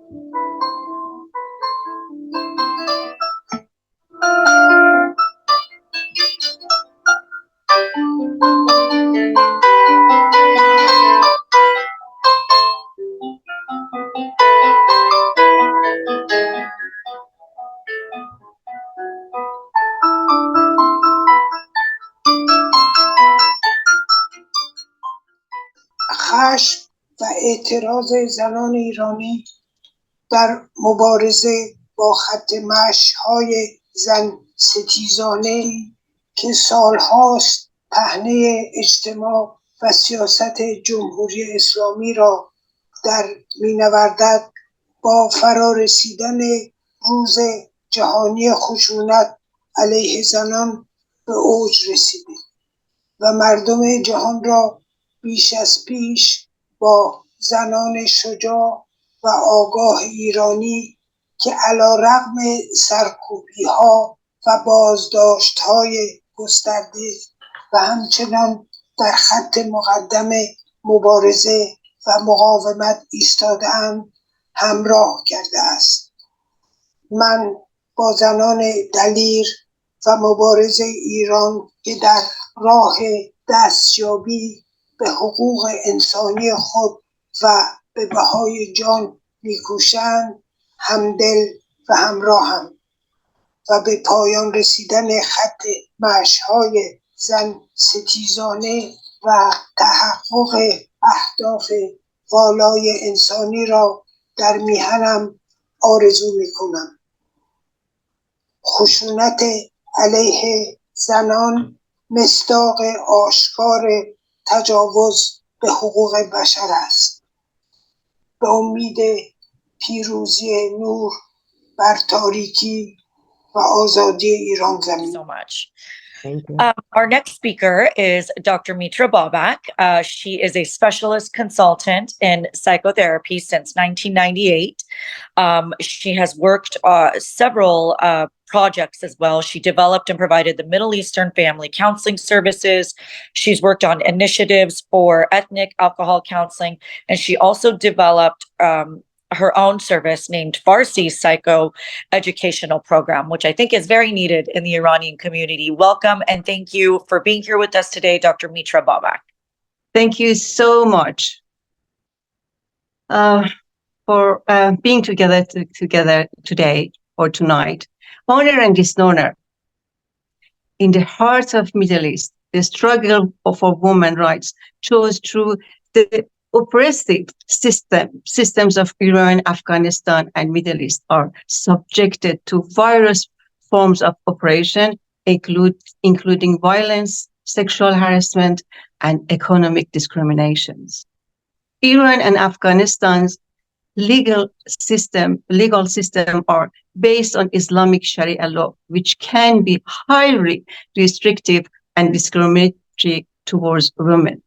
خشم و اعتراض زنان ایرانی در مبارزه با خط مشی‌های زن ستیزانه که سالهاست پهنه اجتماع و سیاست جمهوری اسلامی را در مینوردد، با فرارسیدن روز جهانی خشونت علیه زنان به اوج رسیده و مردم جهان را بیش از پیش با زنان شجاع و آگاه ایرانی که علیرغم سرکوبی‌ها و بازداشت‌های گسترده و همچنان در خط مقدم مبارزه و مقاومت ایستاده‌اند همراه کرده است. من با زنان دلیر و مبارز ایران که در راه دستیابی به حقوق انسانی خود و به بهای جان می‌کوشند همدل و همراهم و به پایان رسیدن خط مشی‌های زن ستیزانه و تحقق اهداف والای انسانی را در میهنم آرزو می‌کنم. خشونت علیه زنان مصداق آشکار تجاوز به حقوق بشر است. به امید پیروزی نور بر تاریکی و آزادی ایران زمین. So much. Our next speaker is Dr. Mitra Babak. She is a specialist consultant in psychotherapy since 1998. She has worked several projects as well. She developed and provided the Middle Eastern family counseling services. She's worked on initiatives for ethnic alcohol counseling, and she also developed her own service named Farsi Psycho Educational Program, which I think is very needed in the Iranian community. Welcome and thank you for being here with us today, Dr. Mitra Babak. Thank you so much for being together today or tonight. Honor and dishonor. In the heart of Middle East, the struggle for women's rights shows through the oppressive systems of Iran, Afghanistan, and Middle East are subjected to various forms of oppression, including violence, sexual harassment, and economic discriminations. Iran and Afghanistan's legal system are based on Islamic Sharia law, which can be highly restrictive and discriminatory towards women.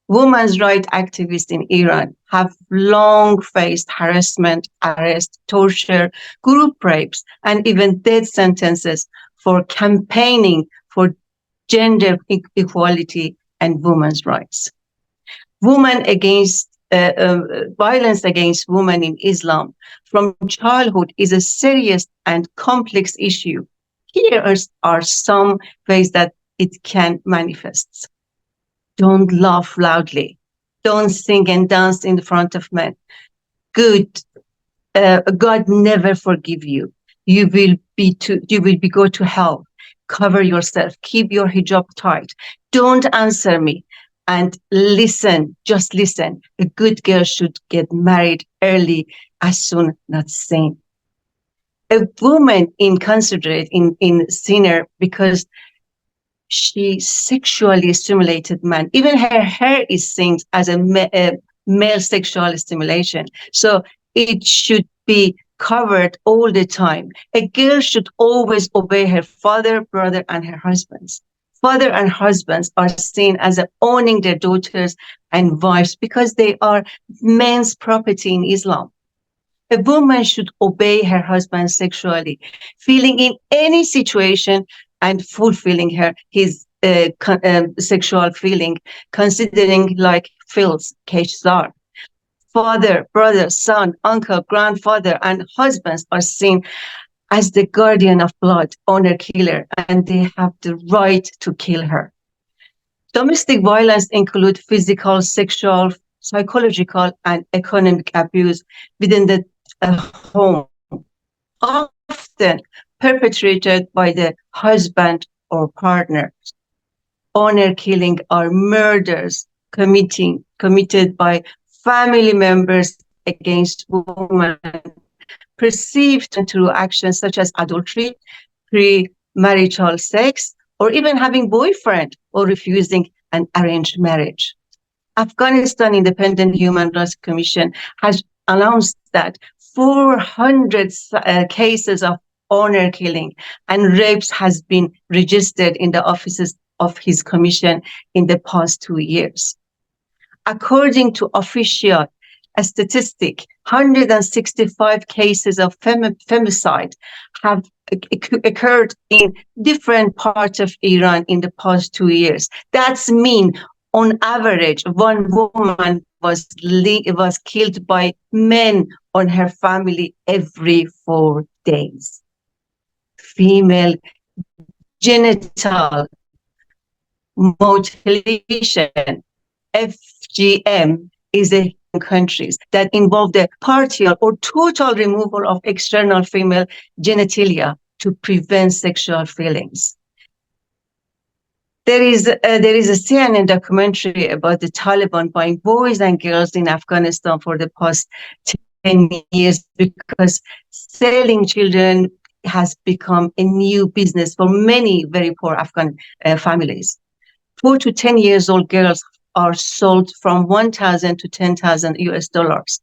Women's rights activists in Iran have long faced harassment, arrest, torture, group rapes, and even death sentences for campaigning for gender equality and women's rights. Violence against women in Islam from childhood is a serious and complex issue. Here are some ways that it can manifest. Don't laugh loudly. Don't sing and dance in front of men. God never forgive you. You will go to hell. Cover yourself. Keep your hijab tight. Don't answer me. And listen, just listen. A good girl should get married early, as soon, not soon. A woman inconsiderate, in sinner because she sexually stimulated man. Even her hair is seen as a male sexual stimulation. So it should be covered all the time. A girl should always obey her father, brother, and her husbands. Father and husbands are seen as owning their daughters and wives because they are men's property in Islam. A woman should obey her husband sexually, feeling in any situation and fulfilling his sexual feeling, considering like feels Keshzar. father, brother, son, uncle, grandfather, and husbands are seen as the guardian of blood, honor killer, and they have the right to kill her. Domestic violence includes physical, sexual, psychological, and economic abuse within the home, often perpetrated by the husband or partner. Honor killing are murders committed by family members against women, perceived through actions such as adultery, premarital sex, or even having boyfriend or refusing an arranged marriage. Afghanistan Independent Human Rights Commission has announced that 400 cases of honor killing and rapes has been registered in the offices of his commission in the past 2 years. According to official statistic, 165 cases of femicide have occurred in different parts of Iran in the past 2 years. That's mean, on average, one woman was killed by men on her family every 4 days. Female genital mutilation, FGM, is a countries that involve the partial or total removal of external female genitalia to prevent sexual feelings. There is a CNN documentary about the Taliban buying boys and girls in Afghanistan for the past 10 years because selling children has become a new business for many very poor Afghan families. 4 to 10 years old girls are sold from $1,000 to $10,000.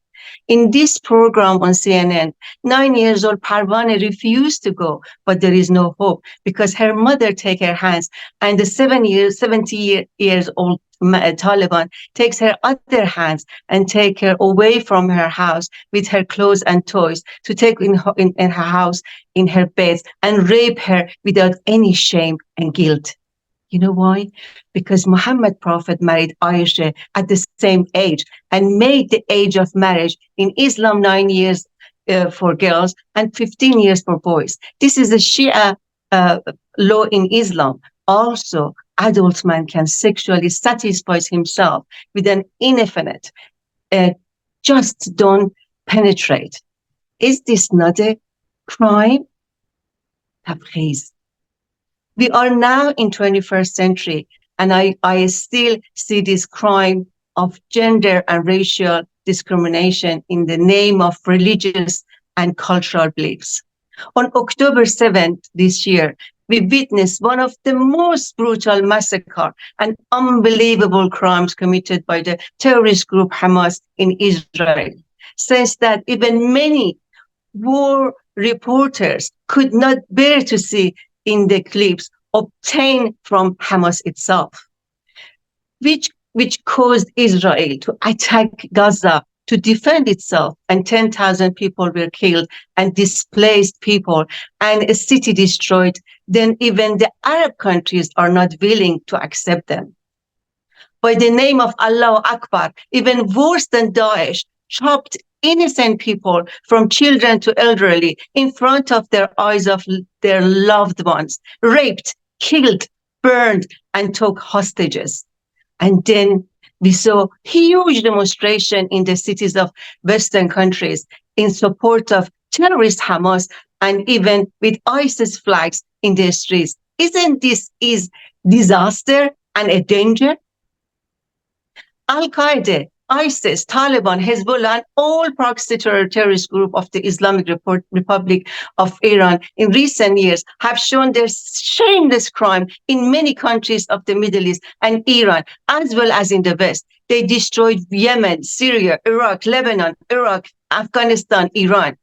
In this program on CNN, 9 years old Parvane refused to go, but there is no hope because her mother takes her hands, and the 70 years old Taliban takes her other hands and take her away from her house with her clothes and toys to take in her house, in her bed, and rape her without any shame and guilt. You know why? Because Muhammad Prophet married Aisha at the same age and made the age of marriage in Islam 9 years for girls and 15 years for boys. This is a Shia law in Islam. Also, adult man can sexually satisfy himself with an infinite. Just don't penetrate. Is this not a crime? Tabghiz. We are now in 21st century, and I still see this crime of gender and racial discrimination in the name of religious and cultural beliefs. On October 7th this year, we witnessed one of the most brutal massacre and unbelievable crimes committed by the terrorist group Hamas in Israel. Since that, even many war reporters could not bear to see in the clips obtained from Hamas itself, which caused Israel to attack Gaza to defend itself, and 10,000 people were killed and displaced people and a city destroyed. Then even the Arab countries are not willing to accept them. By the name of Allah Akbar, even worse than Daesh, chopped innocent people from children to elderly in front of their eyes of their loved ones, raped, killed, burned, and took hostages. And then we saw huge demonstration in the cities of Western countries in support of terrorist Hamas, and even with ISIS flags in the streets. Isn't this is disaster and a danger? Al-Qaeda, ISIS, Taliban, Hezbollah, and all proxy terrorist groups of the Islamic Republic of Iran in recent years have shown their shameless crime in many countries of the Middle East and Iran, as well as in the West. They destroyed Yemen, Syria, Iraq, Lebanon, Iraq, Afghanistan, Iran.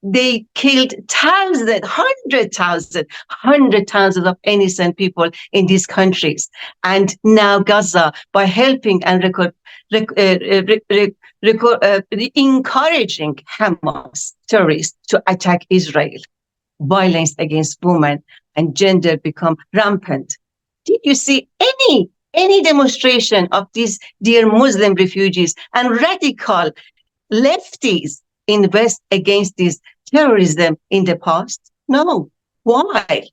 They killed thousands, hundred thousands of innocent people in these countries. And now Gaza, by helping and encouraging Hamas terrorists to attack Israel, violence against women and gender become rampant. Did you see any demonstration of these dear Muslim refugees and radical lefties in the West against this terrorism in the past? No. Why?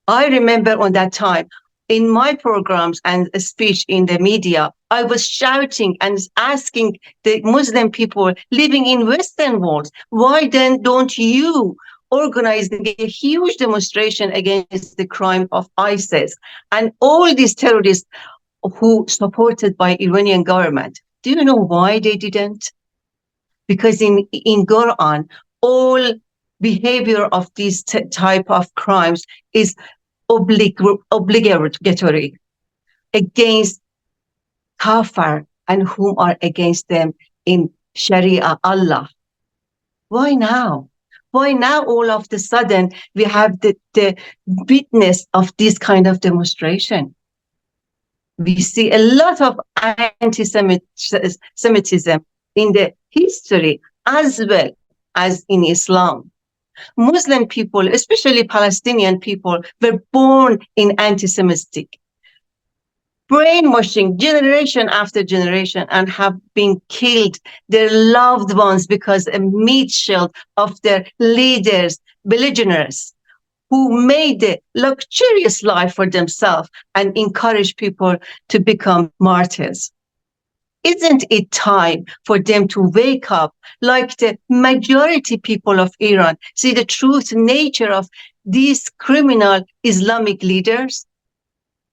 I remember on that time, in my programs and a speech in the media, I was shouting and asking the Muslim people living in Western world, why then don't you organize a huge demonstration against the crime of ISIS and all these terrorists who supported by Iranian government? Do you know why they didn't? Because in Quran, all behavior of these type of crimes is obligatory against kafir and whom are against them in Sharia Allah. Why now? Why now all of a sudden we have the witness of this kind of demonstration? We see a lot of anti-Semitism in the history as well as in Islam. Muslim people, especially Palestinian people, were born in anti-Semitic, brainwashing generation after generation, and have been killed their loved ones because a meat shield of their leaders, belligerents, who made a luxurious life for themselves and encouraged people to become martyrs. Isn't it time for them to wake up like the majority people of Iran, see the truth nature of these criminal Islamic leaders,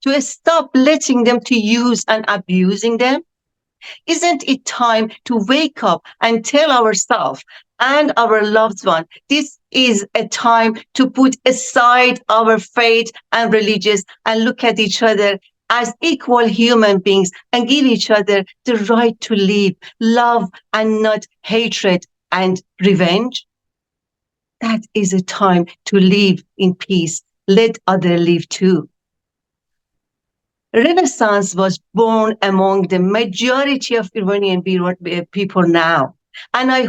to stop letting them to use and abusing them? Isn't it time to wake up and tell ourselves and our loved one, this is a time to put aside our faith and religions and look at each other as equal human beings and give each other the right to live, love, and not hatred and revenge? That is a time to live in peace. Let others live too. Renaissance was born among the majority of Iranian people now. And I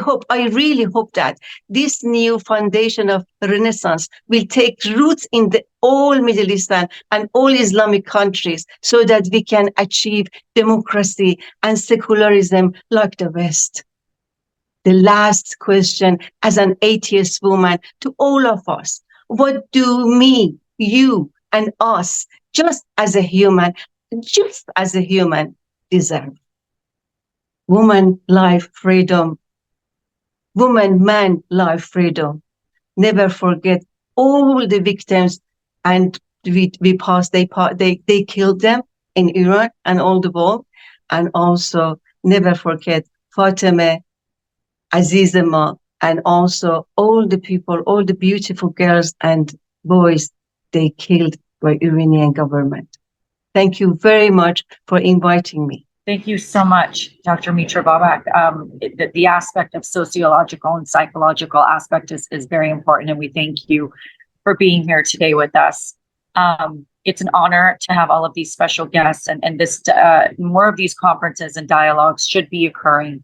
really hope that this new foundation of Renaissance will take roots in all Middle Eastern and all Islamic countries so that we can achieve democracy and secularism like the West. The last question as an atheist woman to all of us: what do me, you, and us, just as a human deserve? Woman, life, freedom. Woman, man, life, freedom. Never forget all the victims, and they killed them in Iran and all the world. And also never forget Fatima, Azizema, and also all the people, all the beautiful girls and boys they killed by Iranian government. Thank you very much for inviting me. Thank you so much, Dr. Mitra Babak. The aspect of sociological and psychological aspect is very important, and we thank you for being here today with us. It's an honor to have all of these special guests, and this more of these conferences and dialogues should be occurring